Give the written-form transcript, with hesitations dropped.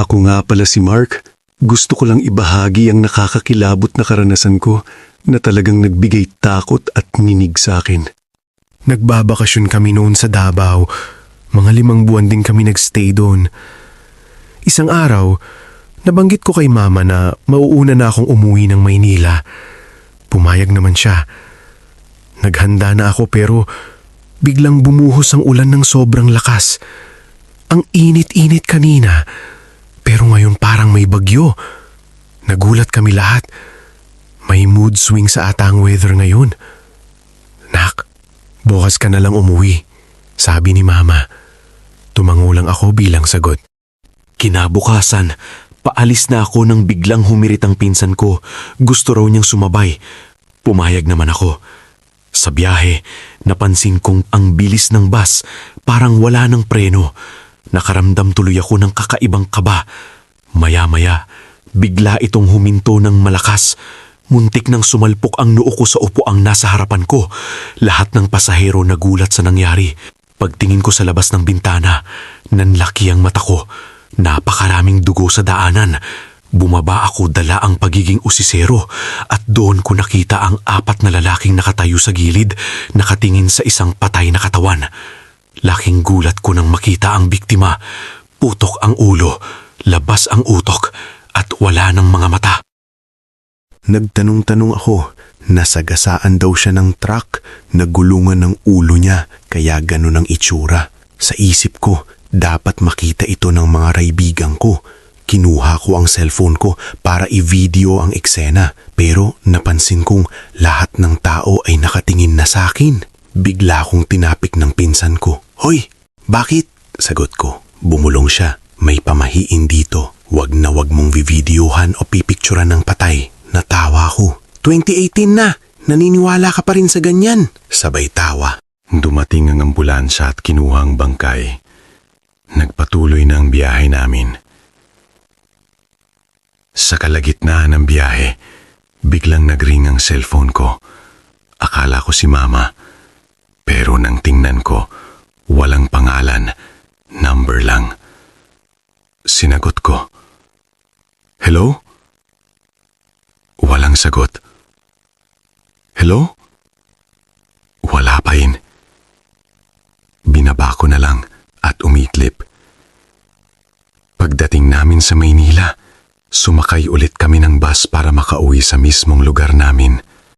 Ako nga pala si Mark. Gusto ko lang ibahagi ang nakakakilabot na karanasan ko na talagang nagbigay takot at ninig sa akin. Nagbabakasyon kami noon sa Davao. Mga 5 buwan din kami nagstay doon. Isang araw, nabanggit ko kay Mama na mauuna na akong umuwi ng Maynila. Pumayag naman siya. Naghanda na ako pero biglang bumuhos ang ulan ng sobrang lakas. Ang init-init kanina, pero ngayon parang may bagyo. Nagulat kami lahat. May mood swing sa ata ang weather ngayon. Nak, bukas ka na lang umuwi, sabi ni Mama. Tumango lang ako bilang sagot. Kinabukasan, paalis na ako nang biglang humirit ang pinsan ko. Gusto raw niyang sumabay. Pumayag naman ako. Sa biyahe, napansin kong ang bilis ng bus, parang wala ng preno. Nakaramdam tuloy ako ng kakaibang kaba. Maya-maya, bigla itong huminto ng malakas. Muntik nang sumalpok ang noo ko sa upuang nasa harapan ko. Lahat ng pasahero nagulat sa nangyari. Pagtingin ko sa labas ng bintana, nanlaki ang mata ko. Napakaraming dugo sa daanan. Bumaba ako dala ang pagiging usisero at doon ko nakita ang 4 na lalaking nakatayo sa gilid, nakatingin sa isang patay na katawan. Laking gulat ko nang makita ang biktima. Putok ang ulo, labas ang utok at wala ng mga mata. Nagtanong-tanong ako, nasagasaan daw siya ng truck, nagulungan ng ulo niya, kaya ganun ang itsura. Sa isip ko, dapat makita ito ng mga kaibigan ko. Kinuha ko ang cellphone ko para i-video ang eksena, pero napansin kong lahat ng tao ay nakatingin na sa akin. Bigla akong tinapik ng pinsan ko. "Hoy, bakit?" Sagot ko. Bumulong siya. "May pamahiin dito. Wag na wag mong vivideohan o pipicturan ng patay." Natawa ko. 2018 na. Naniniwala ka pa rin sa ganyan? Sabay tawa. Dumating ang ambulansya at kinuha ang bangkay. Nagpatuloy na ang biyahe namin. Sa kalagitnaan ng biyahe, biglang nagring ang cellphone ko. Akala ko si Mama. Pero nang tingnan ko, walang pangalan, number lang. Sinagot ko. "Hello?" Walang sagot. "Hello?" Wala pa rin. Binaba ko na lang at umitlip. Pagdating namin sa Maynila, sumakay ulit kami ng bus para makauwi sa mismong lugar namin.